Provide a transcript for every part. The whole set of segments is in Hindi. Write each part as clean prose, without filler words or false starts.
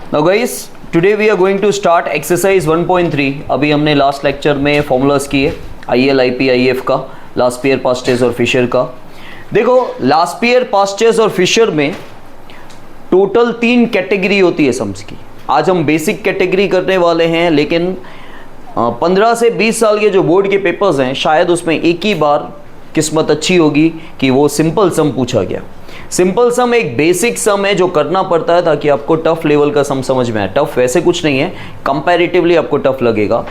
Now guys, today we are going to start exercise 1.3. अभी हमने लास्ट लेक्चर में फॉर्मूलाज किए IL, IP, IF का, लास्पियर, पास्टेज और फिशर का। देखो लास्पियर, पास्टेज और फिशर में टोटल 3 कैटेगरी होती है सम्स की। आज हम बेसिक कैटेगरी करने वाले हैं, लेकिन 15 से 20 साल के जो बोर्ड के पेपर्स हैं शायद उसमें एक ही बार किस्मत अच्छी होगी कि वो सिंपल सम पूछा गया। सिंपल सम एक बेसिक सम है जो करना पड़ता है ताकि आपको टफ लेवल का सम समझ में आए। टफ वैसे कुछ नहीं है, कंपैरेटिवली आपको टफ लगेगा।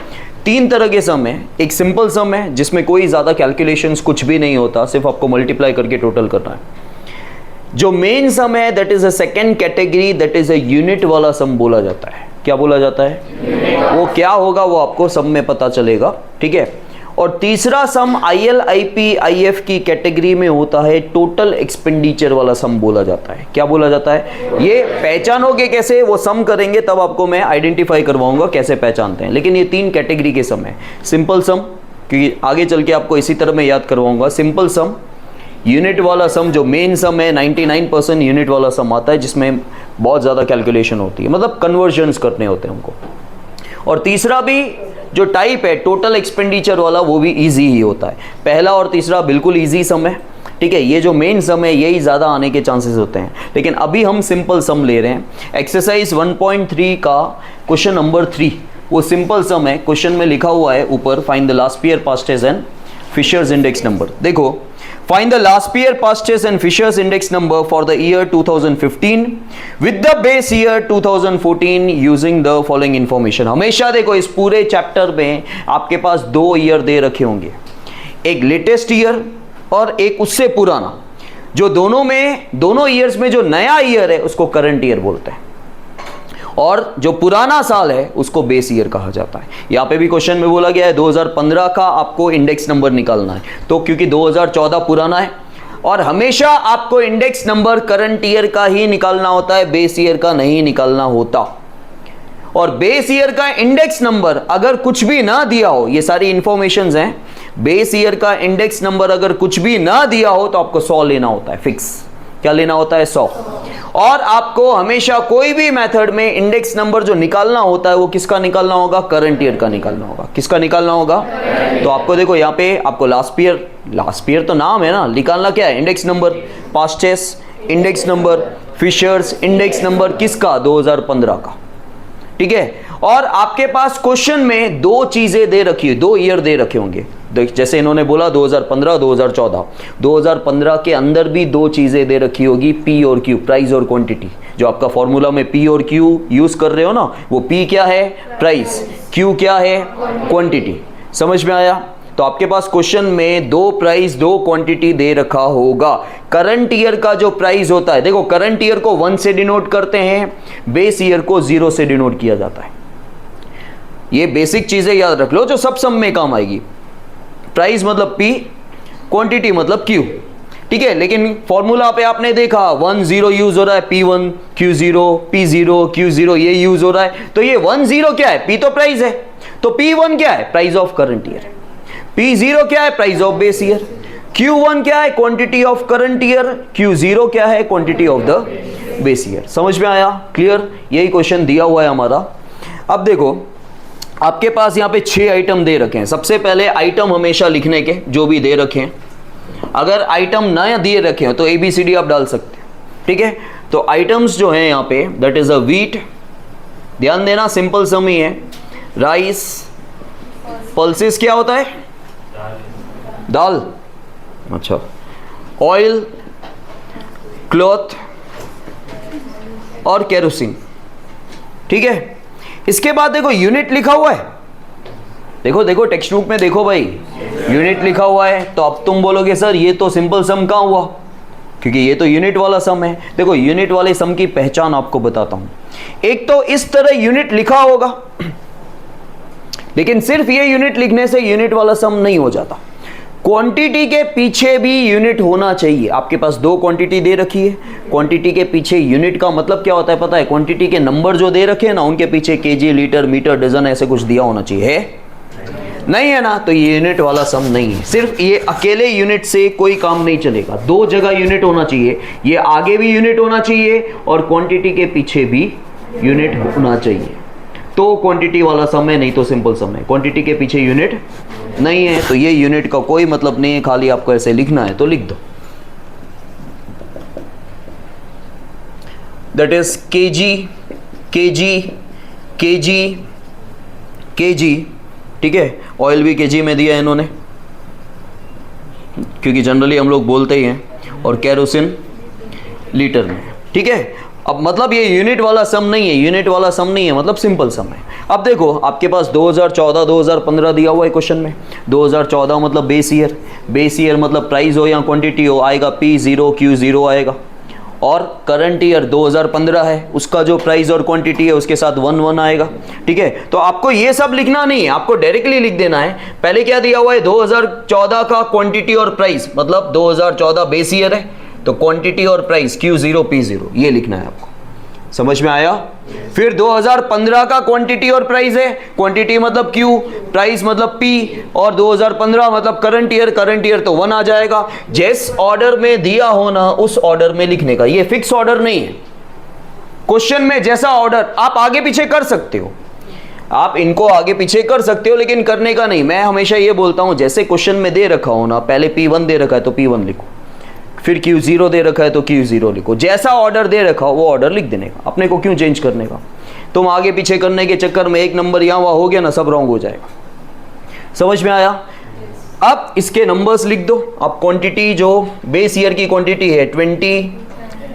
3 तरह के सम है। एक सिंपल सम है जिसमें कोई ज़्यादा कैलकुलेशंस कुछ भी नहीं होता, सिर्फ आपको मल्टीप्लाई करके टोटल करना है। जो मेन सम है that is a second category, that is a unit वाला सम बोला जाता है। क्या बोला जाता है? वो क्या होगा वो आपको सम में पता चलेगा, ठीक है। और तीसरा सम IL, IP, IF की कैटेगरी में होता है, टोटल एक्सपेंडिचर वाला सम बोला जाता है। क्या बोला जाता है? ये पहचानोगे कैसे? वो सम करेंगे तब आपको मैं आइडेंटिफाई करवाऊंगा कैसे पहचानते हैं। लेकिन ये 3 कैटेगरी के सम है। सिंपल सम, क्योंकि आगे चल के आपको इसी तरह मैं याद करवाऊंगा। सिंपल सम, यूनिट वाला सम जो मेन सम है, 99% यूनिट वाला सम आता है जिसमें बहुत ज़्यादा कैलकुलेशन होती है, मतलब कन्वर्जन्स करने होते हैं हमको। और तीसरा भी जो टाइप है टोटल एक्सपेंडिचर वाला, वो भी इजी ही होता है। पहला और तीसरा बिल्कुल इजी सम है, ठीक है। ये जो मेन सम है यही ज़्यादा आने के चांसेस होते हैं, लेकिन अभी हम सिंपल सम ले रहे हैं। एक्सरसाइज 1.3 का क्वेश्चन नंबर 3 वो सिंपल सम है। क्वेश्चन में लिखा हुआ है ऊपर, find the Laspeyres, Paasche's and Fisher's index number. देखो, find the Laspeyres, Pastes and Fishers index number for the year 2015 with the base year 2014 using the following information। हमेशा देखो इस पूरे चैप्टर में आपके पास 2 ईयर दे रखे होंगे, एक लेटेस्ट ईयर और एक उससे पुराना। जो दोनों ईयर्स में जो नया ईयर है उसको करंट ईयर बोलते हैं, और जो पुराना साल है उसको बेस ईयर कहा जाता है। यहाँ पे भी क्वेश्चन में बोला गया है 2015 का आपको इंडेक्स नंबर निकालना है, तो क्योंकि 2014 पुराना है और हमेशा आपको इंडेक्स नंबर करंट ईयर का ही निकालना होता है, बेस ईयर का नहीं निकालना होता। और बेस ईयर का इंडेक्स नंबर अगर कुछ भी ना दिया हो, ये सारी इंफॉर्मेशन हैं, बेस ईयर का इंडेक्स नंबर अगर कुछ भी ना दिया हो तो आपको 100 लेना होता है फिक्स। क्या लेना होता है? 100। और आपको हमेशा कोई भी मेथड में इंडेक्स नंबर जो निकालना होता है वो किसका निकालना होगा? करंट ईयर का निकालना होगा। किसका निकालना होगा? तो आपको देखो यहाँ पे आपको लास्पियर तो नाम है ना, निकालना क्या है? Index number. Paasche's index number, Fisher's index number किसका? 2015 का, ठीक है। और आपके पास क्वेश्चन में 2 चीजें दे रखी है, 2 ईयर दे रखे होंगे। जैसे इन्होंने बोला 2015, 2014। 2015 के अंदर भी 2 चीजें दे रखी होगी, P और Q, प्राइस और क्वांटिटी। जो आपका फॉर्मूला में P और Q यूज कर रहे हो ना, वो P क्या है? प्राइस। Q क्या है? क्वांटिटी। समझ में आया? तो आपके पास क्वेश्चन में 2 प्राइस 2 क्वांटिटी दे रखा होगा। करंट ईयर का जो प्राइस होता है, देखो करंट ईयर को 1 से डिनोट करते हैं, बेस ईयर को 0 से डिनोट किया जाता है। ये बेसिक चीजें याद रख लो जो सब सम में काम आएगी। प्राइस मतलब P, क्वांटिटी मतलब Q, ठीक है। लेकिन फॉर्मूला पे आपने देखा 1 0 यूज हो रहा है, P1 Q0, P0 Q0 ये यूज हो रहा है। तो ये 1 0 क्या है? P तो प्राइस है। तो P1 क्या है? Price of current year. P0 क्या है? Price of base year. Q1 क्या है? Quantity of current year. Q0 क्या है? Quantity of the base year. समझ में आया? क्लियर? यही क्वेश्चन दिया हुआ है हमारा। अब देखो आपके पास यहाँ पे 6 आइटम दे रखे हैं। सबसे पहले आइटम हमेशा लिखने के जो भी दे रखे हैं, अगर आइटम ना दिए रखे हो तो ABCD आप डाल सकते हैं, ठीक है। तो आइटम्स जो हैं यहाँ पे, दैट इज अ व्हीट, ध्यान देना सिंपल सम ही है। राइस, पल्सेस क्या होता है? दाल, अच्छा। ऑयल, क्लॉथ और केरोसिन, ठीक है। इसके बाद देखो यूनिट लिखा हुआ है, देखो टेक्स्ट बुक में देखो भाई, यूनिट लिखा हुआ है। तो अब तुम बोलोगे सर ये तो सिंपल सम कहाँ हुआ, क्योंकि ये तो यूनिट वाला सम है। देखो यूनिट वाले सम की पहचान आपको बताता हूं। एक तो इस तरह यूनिट लिखा होगा, लेकिन सिर्फ ये यूनिट लिखने से यूनिट वाला सम नहीं हो जाता। क्वांटिटी के पीछे भी यूनिट होना चाहिए। आपके पास 2 क्वांटिटी दे रखी है, क्वांटिटी के पीछे यूनिट का मतलब क्या होता है पता है? क्वांटिटी के नंबर जो दे रखे हैं ना, उनके पीछे केजी, लीटर, मीटर, डजन ऐसे कुछ दिया होना चाहिए। है नहीं है ना? तो ये यूनिट वाला सम नहीं है। सिर्फ ये अकेले यूनिट से कोई काम नहीं चलेगा, 2 जगह यूनिट होना चाहिए। ये आगे भी यूनिट होना चाहिए और क्वांटिटी के पीछे भी यूनिट होना चाहिए, तो क्वांटिटी वाला सम है, नहीं तो सिंपल सम है। क्वांटिटी के पीछे यूनिट नहीं है तो ये यूनिट का कोई मतलब नहीं है, खाली आपको ऐसे लिखना है तो लिख दो। That is KG KG KG KG, ठीक है। ऑयल भी केजी में दिया है इन्होंने, क्योंकि जनरली हम लोग बोलते ही हैं, और केरोसिन लीटर में, ठीक है। अब मतलब ये यूनिट वाला सम नहीं है, यूनिट वाला सम नहीं है, मतलब सिंपल सम है। अब देखो आपके पास 2014 2015 दिया हुआ है क्वेश्चन में। 2014 मतलब बेस ईयर, बेस ईयर मतलब प्राइस हो या क्वांटिटी हो, आएगा P0 Q0 आएगा। और करंट ईयर 2015 है, उसका जो प्राइस और क्वांटिटी है उसके साथ 1 आएगा, ठीक है। तो आपको ये सब लिखना नहीं है, आपको डायरेक्टली लिख देना है। पहले क्या दिया हुआ है, 2014 का क्वांटिटी और प्राइस, मतलब 2014 बेस ईयर है तो क्वांटिटी और प्राइस Q0 P0 ये लिखना है आपको। समझ में आया? फिर 2015 का क्वांटिटी और प्राइस है, क्वांटिटी मतलब Q, प्राइस मतलब P, और 2015 मतलब करंट ईयर, करंट ईयर तो 1 आ जाएगा। जिस ऑर्डर में दिया हो ना उस ऑर्डर में लिखने का, ये फिक्स ऑर्डर नहीं है। क्वेश्चन में जैसा ऑर्डर आप आगे पीछे कर सकते हो, आप इनको आगे पीछे कर सकते हो, लेकिन करने का नहीं। मैं हमेशा ये बोलता हूं, जैसे क्वेश्चन में दे रखा हो ना, पहले P1 दे रखा है तो P1 लिखो, फिर Q0 दे रखा है तो Q0 लिखो। जैसा ऑर्डर दे रखा हो वो ऑर्डर लिख देने का, अपने को क्यों चेंज करने का। तुम आगे पीछे करने के चक्कर में एक नंबर यहाँ वहाँ हो गया ना, सब रॉन्ग हो जाएगा। समझ में आया? अब इसके नंबर्स लिख दो। अब क्वांटिटी जो बेस ईयर की क्वांटिटी है 20,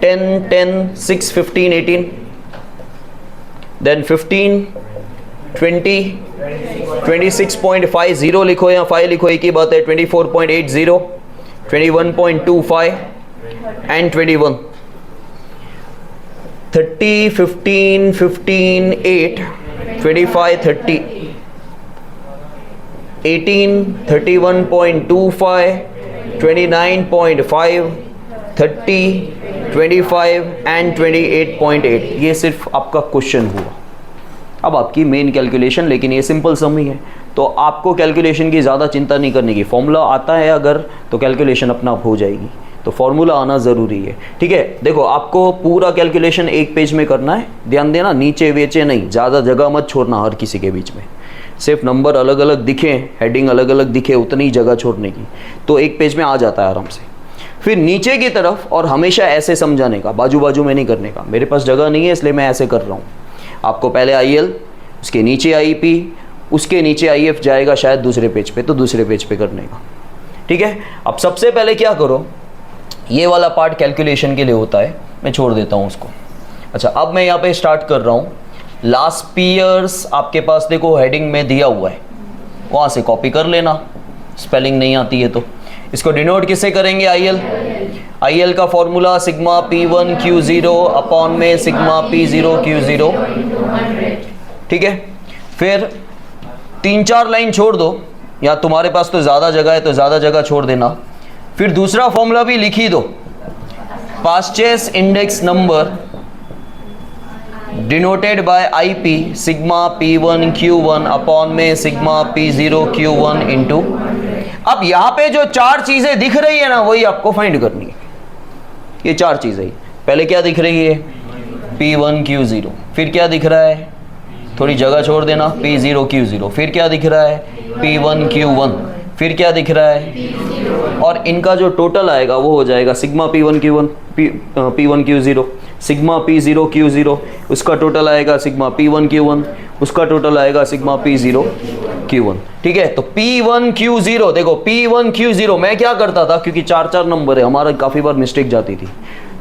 10, 10, 6, 15, 18, देन 15, 20, 26.50 लिखो या 5 लिखो, एक ही बात है। 24.80, 21.25 and 21, 30, 15, 15, 8, 25, 30, 18, 31.25, 29.5, 30, 25 and 28.8। ये सिर्फ आपका क्वेश्चन हुआ। अब आपकी मेन कैलकुलेशन, लेकिन ये सिंपल सम ही है तो आपको कैलकुलेशन की ज़्यादा चिंता नहीं करने की। फॉर्मूला आता है अगर तो कैलकुलेशन अपना आप हो जाएगी, तो फॉर्मूला आना ज़रूरी है, ठीक है। देखो आपको पूरा कैलकुलेशन एक पेज में करना है, ध्यान देना, नीचे वेचे नहीं, ज़्यादा जगह मत छोड़ना हर किसी के बीच में। सिर्फ नंबर अलग अलग दिखे, हेडिंग अलग अलग दिखे, उतनी जगह छोड़ने की, तो एक पेज में आ जाता है आराम से। फिर नीचे की तरफ, और हमेशा ऐसे समझाने का, बाजू बाजू में नहीं करने का। मेरे पास जगह नहीं है इसलिए मैं ऐसे कर रहा हूँ। आपको पहले IL, उसके नीचे IP, उसके नीचे IF जाएगा शायद दूसरे पेज पे, तो दूसरे पेज पे करने का, ठीक है। अब सबसे पहले क्या करो, ये वाला पार्ट कैलकुलेशन के लिए होता है, मैं छोड़ देता हूँ उसको। अच्छा, अब मैं यहाँ पे स्टार्ट कर रहा हूँ। लास्ट ईयर्स आपके पास देखो हेडिंग में दिया हुआ है, वहाँ से कॉपी कर लेना, स्पेलिंग नहीं आती है तो। इसको डिनोट किससे करेंगे, IL का formula sigma P1 Q0 upon में सिग्मा P0 Q0, ठीक है। फिर 3-4 लाइन छोड़ दो, या तुम्हारे पास तो ज़्यादा जगह है तो ज़्यादा जगह छोड़ देना। फिर दूसरा फॉर्मूला भी लिख ही दो, purchase index number denoted by IP sigma P1 Q1 upon में सिग्मा P0 Q1 इंटू। अब यहाँ पे जो 4 चीज़ें दिख रही है ना, वही आपको फाइंड करनी है। ये 4 चीज़ें, पहले क्या दिख रही है, P1 Q0, फिर क्या दिख रहा है, थोड़ी जगह छोड़ देना, P0 Q0, फिर क्या दिख रहा है, P1 Q1, फिर क्या दिख रहा है, और इनका जो टोटल आएगा वो हो जाएगा sigma P1 Q1 P1 Q0, sigma P0 Q0, उसका टोटल आएगा सिग्मा P1 Q1, उसका टोटल आएगा सिग्मा P0 Q1, ठीक है। तो P1 Q0, देखो P1 Q0 मैं क्या करता था, क्योंकि 4-4 नंबर है हमारा, काफ़ी बार मिस्टेक जाती थी,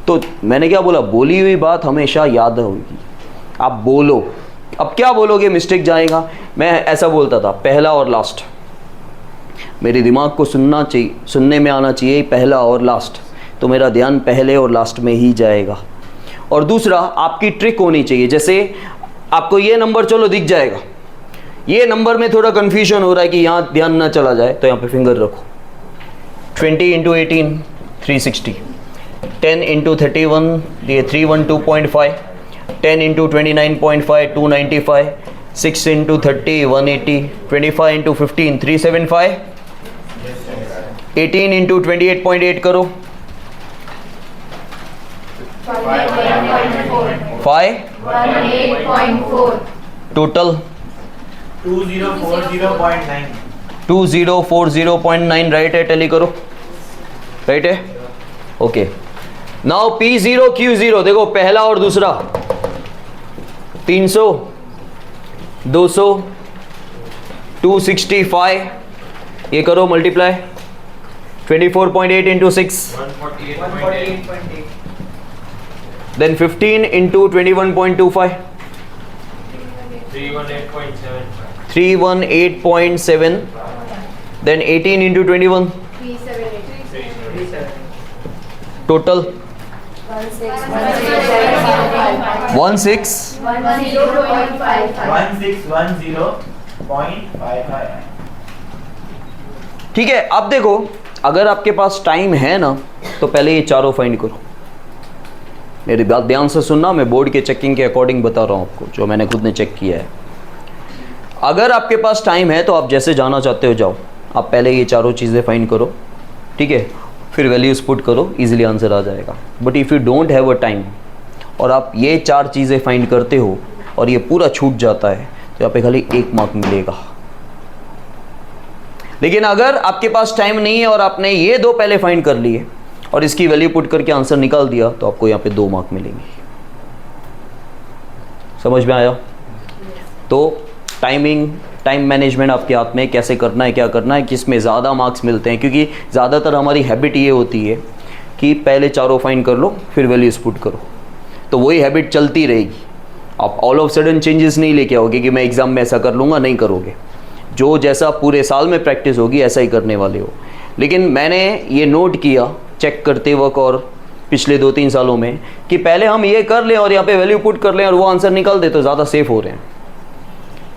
तो मैंने क्या बोला, बोली हुई बात हमेशा याद होगी, आप बोलो। अब क्या बोलोगे, मिस्टेक जाएगा। मैं ऐसा बोलता था, पहला और लास्ट, मेरे दिमाग को सुनने में आना चाहिए पहला और लास्ट, तो मेरा ध्यान पहले और लास्ट में ही जाएगा। और दूसरा, आपकी ट्रिक होनी चाहिए, जैसे आपको ये नंबर चलो दिख जाएगा, ये नंबर में थोड़ा कन्फ्यूजन हो रहा है कि यहाँ ध्यान ना चला जाए, तो यहाँ पे फिंगर रखो। 20 × 18 360, 10 × 31 ये 312.5, 10 × 29.5 295, 6 × 30 180, 25 × 15 375, 18 × 28.8 करो, 5.4 18.4 टोटल 2040.9 2040.9 राइट है, टैली करो, राइट है, ओके। नाउ P0 Q0 देखो पहला और दूसरा 300 200 265, ये करो multiply 24.8 into 6 148.8 then 15 into 21.25 318.75 318.7 then 18 into 21 total 16 1610.55 ठीक है। अब देखो अगर आपके पास टाइम है ना तो पहले ये चारों फाइंड करो। मेरी बात ध्यान से सुनना, मैं बोर्ड के चेकिंग के अकॉर्डिंग बता रहा हूँ आपको, जो मैंने खुद ने चेक किया है। अगर आपके पास टाइम है तो आप जैसे जाना चाहते हो जाओ, आप पहले ये चारों चीज़ें फाइंड करो, ठीक है, फिर वैल्यूज पुट करो, इजीली आंसर आ जाएगा। But if you don't have a time और आप ये चार चीज़ें फाइंड करते हो और ये पूरा छूट जाता है तो यहाँ पे खाली 1 मार्क मिलेगा। लेकिन अगर आपके पास टाइम नहीं है और आपने ये दो पहले फाइंड कर लिए और इसकी वैल्यू पुट करके आंसर निकाल दिया तो आपको यहाँ पे 2 मार्क मिलेंगे। समझ में आया? तो टाइम मैनेजमेंट आपके हाथ में, कैसे करना है, क्या करना है, किस में ज़्यादा मार्क्स मिलते हैं, क्योंकि ज़्यादातर हमारी हैबिट ये होती है कि पहले चारों फाइंड कर लो फिर वैल्यूज पुट करो, तो वही हैबिट चलती रहेगी। आप ऑल ऑफ सडन चेंजेस नहीं लेके आओगे कि मैं एग्ज़ाम में ऐसा कर लूँगा, नहीं करोगे। जो जैसा पूरे साल में प्रैक्टिस होगी ऐसा ही करने वाले हो। लेकिन मैंने ये नोट किया चेक करते वक्त और पिछले 2-3 सालों में कि पहले हम ये कर लें और यहाँ पे वैल्यू पुट कर लें और वो आंसर निकाल दे तो ज़्यादा सेफ हो रहे हैं।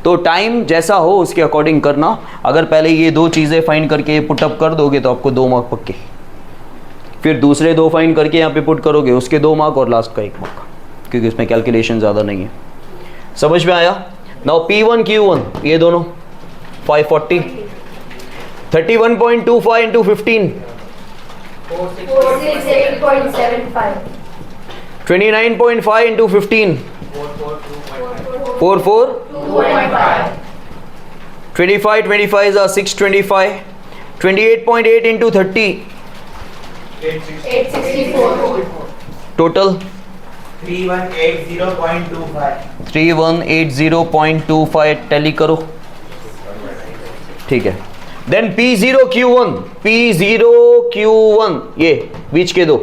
तो टाइम जैसा हो उसके अकॉर्डिंग करना। अगर पहले ये 2 चीज़ें फाइंड करके पुटअप कर दोगे तो आपको 2 मार्क पक्के, फिर दूसरे 2 फाइंड करके यहाँ पे पुट करोगे उसके 2 मार्क और लास्ट का 1 मार्क, क्योंकि इसमें कैलकुलेशन ज़्यादा नहीं है। समझ में आया? नाउ P1 Q1 ये दोनों 540 31.25 into 15 468.75 29.5 into 15 44 25 25 are 625 28.8 into 30 864 total 3180.25 3180.25 tally करो, ठीक है। देन P0 Q1 ये बीच के दो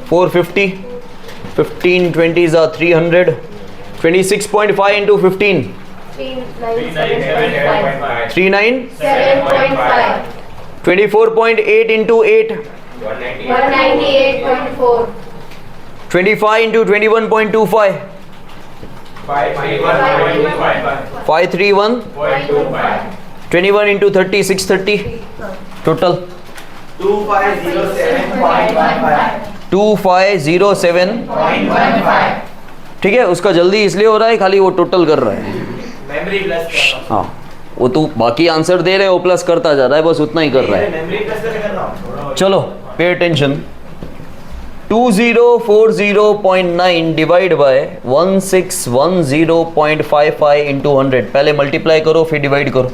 450 15 20 are 300 26.5 into 15 397.5 39 7.5 24.8 into 8 198.4 25 into 21.25 531 21 into 30 630 total 2507 ठीक है। उसका जल्दी इसलिए हो रहा है खाली वो टोटल कर रहा है, मेमोरी प्लस कर रहा हूं। हाँ वो तो बाकी आंसर दे रहे हैं वो प्लस करता जा रहा है, बस उतना ही कर रहा है। मेमोरी प्लस कर रहा हूं। चलो pay attention 2040.9 divide by 1610.55 into 100। पहले मल्टीप्लाई करो फिर डिवाइड करो,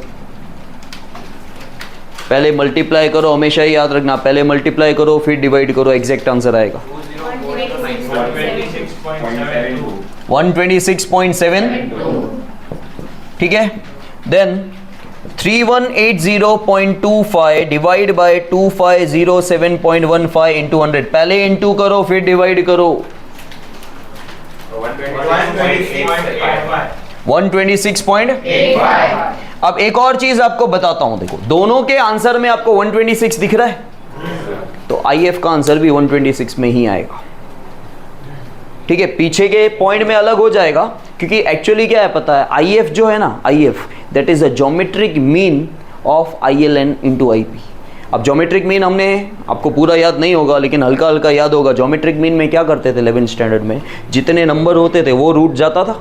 पहले मल्टीप्लाई करो, हमेशा ही याद रखना, पहले मल्टीप्लाई करो फिर डिवाइड करो, एग्जैक्ट आंसर आएगा 126.7 ठीक है। Then 3180.25 divide by 2507.15 into 100। पहले इंटू करो फिर डिवाइड करो 126.85। अब एक और चीज आपको बताता हूं, देखो दोनों के आंसर में आपको 126 दिख रहा है तो IF का आंसर भी 126 में ही आएगा, ठीक है। पीछे के पॉइंट में अलग हो जाएगा क्योंकि एक्चुअली क्या है पता है, IF जो है ना, IF that is a geometric mean of ILN into IP। अब ज्योमेट्रिक मीन हमने आपको पूरा याद नहीं होगा लेकिन हल्का हल्का याद होगा। ज्योमेट्रिक मीन में क्या करते थे 11th स्टैंडर्ड में, जितने नंबर होते थे वो रूट जाता था,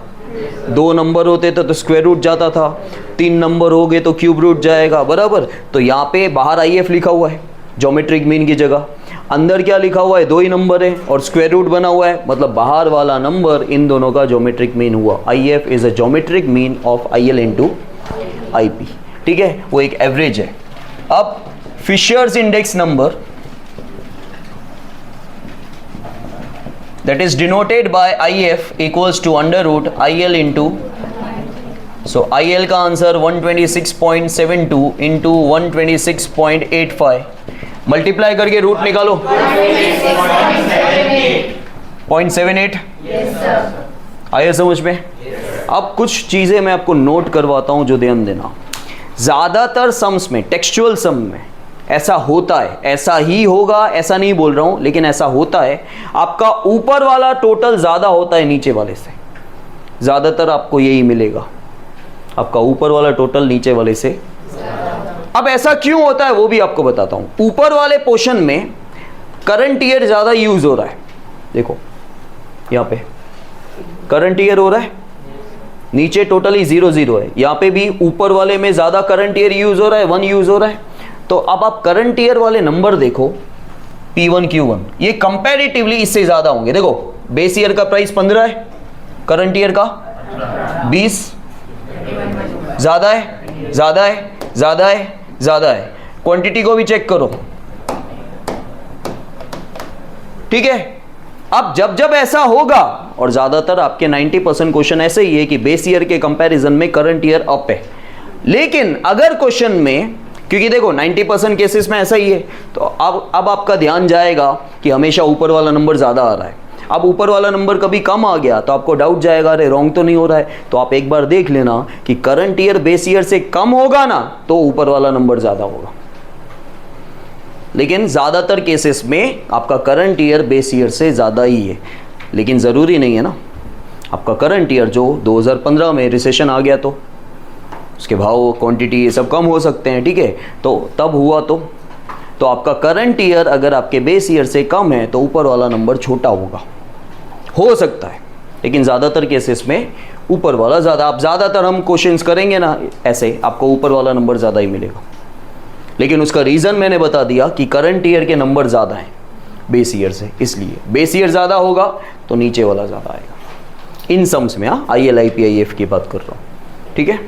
2 नंबर होते थे तो स्क्वायर रूट जाता था, 3 नंबर हो गए तो क्यूब रूट जाएगा, बराबर। तो यहाँ पे बाहर IF लिखा हुआ है ज्योमेट्रिक मीन की जगह। अंदर क्या लिखा हुआ है, दो ही नंबर है और स्क्वायर रूट बना हुआ है, मतलब बाहर वाला नंबर इन दोनों का ज्योमेट्रिक मीन हुआ। I F is a geometric mean of I L into I P, ठीक है, वो एक एवरेज है। अब Fisher's index number that is denoted by IF equals to under root IL into, so IL का आंसर 126.72 into 126.85 मल्टीप्लाई करके रूट निकालो 0.78। Yes, sir. आया समझ में? अब कुछ चीज़ें मैं आपको नोट करवाता हूं जो ध्यान देना। ज़्यादातर सम्स में, टेक्सचुअल सम में ऐसा होता है, ऐसा ही होगा ऐसा नहीं बोल रहा हूं, लेकिन ऐसा होता है, आपका ऊपर वाला टोटल ज़्यादा होता है नीचे वाले से। ज़्यादातर आपको यही मिलेगा, आपका ऊपर वाला टोटल नीचे वाले से। अब ऐसा क्यों होता है वो भी आपको बताता हूं। ऊपर वाले पोर्शन में करंट ईयर ज़्यादा यूज हो रहा है, देखो यहाँ पे करंट ईयर हो रहा है, नीचे टोटली 0 0 है, यहाँ पे भी ऊपर वाले में ज़्यादा करंट ईयर यूज हो रहा है, 1 यूज हो रहा है। तो अब आप करंट ईयर वाले नंबर देखो P1 Q1, ये कंपैरेटिवली इससे ज़्यादा होंगे। देखो बेस ईयर का प्राइस 15 है, करंट ईयर का 20, ज़्यादा है ज़्यादा है ज़्यादा है ज़्यादा है। क्वांटिटी को भी चेक करो, ठीक है। अब जब जब ऐसा होगा, और ज़्यादातर आपके 90% क्वेश्चन ऐसे ही है कि बेस ईयर के कंपैरिजन में करंट ईयर अप है, लेकिन अगर क्वेश्चन में, क्योंकि देखो 90% केसेस में ऐसा ही है, तो अब आपका ध्यान जाएगा कि हमेशा ऊपर वाला नंबर ज़्यादा आ रहा है। अब ऊपर वाला नंबर कभी कम आ गया तो आपको डाउट जाएगा, अरे रॉन्ग तो नहीं हो रहा है। तो आप एक बार देख लेना कि करंट ईयर बेस ईयर से कम होगा ना तो ऊपर वाला नंबर ज़्यादा होगा, लेकिन ज़्यादातर केसेस में आपका करंट ईयर बेस ईयर से ज़्यादा ही है। लेकिन ज़रूरी नहीं है ना, आपका करंट ईयर जो 2015 में रिसेशन आ गया तो उसके भाव, क्वांटिटी, ये सब कम हो सकते हैं, ठीक है। तो तब हुआ तो आपका करंट ईयर अगर आपके बेस ईयर से कम है तो ऊपर वाला नंबर छोटा होगा, हो सकता है, लेकिन ज़्यादातर केसेस में ऊपर वाला ज़्यादा। आप ज़्यादातर हम क्वेश्चंस करेंगे ना ऐसे, आपको ऊपर वाला नंबर ज़्यादा ही मिलेगा। लेकिन उसका रीज़न मैंने बता दिया कि करंट ईयर के नंबर ज़्यादा हैं बेस ईयर से, इसलिए बेस ईयर ज़्यादा होगा तो नीचे वाला ज़्यादा आएगा इन सम्स में। हाँ, IL IP IF की बात कर रहा हूँ, ठीक है।